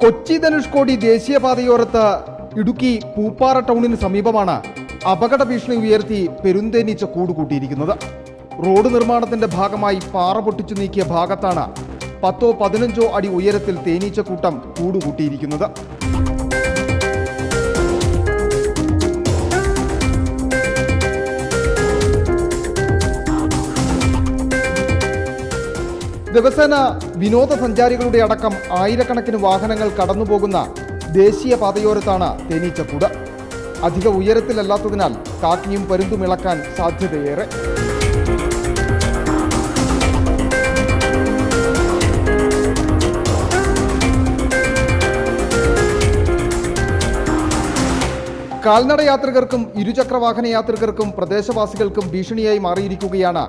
കൊച്ചി ധനുഷ്കോടി ദേശീയപാതയോരത്ത് ഇടുക്കി പൂപ്പാറ ടൗണിന് സമീപമാണ് അപകട ഭീഷണി ഉയർത്തി പെരുന്തേനീച്ച കൂടുകൂട്ടിയിരിക്കുന്നത്. റോഡ് നിർമ്മാണത്തിന്റെ ഭാഗമായി പാറ പൊട്ടിച്ചു നീക്കിയ ഭാഗത്താണ് 10-15 അടി ഉയരത്തിൽ തേനീച്ചക്കൂട്ടം കൂടുകൂട്ടിയിരിക്കുന്നത്. ദിവസേന വിനോദസഞ്ചാരികളുടെ അടക്കം ആയിരക്കണക്കിന് വാഹനങ്ങൾ കടന്നുപോകുന്ന ദേശീയപാതയോരത്താണ് തേനീച്ചക്കൂട്. അധിക ഉയരത്തിലല്ലാത്തതിനാൽ കാക്കിയും പരുന്തും ഇളക്കാൻ സാധ്യതയേറെ. കാൽനട യാത്രികർക്കും ഇരുചക്രവാഹന യാത്രികർക്കും പ്രദേശവാസികൾക്കും ഭീഷണിയായി മാറിയിരിക്കുകയാണ്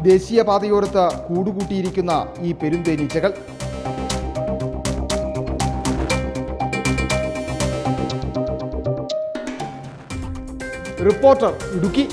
ദേശീയപാതയോരത്ത് കൂടുകൂട്ടിയിരിക്കുന്ന ഈ പെരുന്തേനീച്ചകൾ. റിപ്പോർട്ടർ ഇടുക്കി.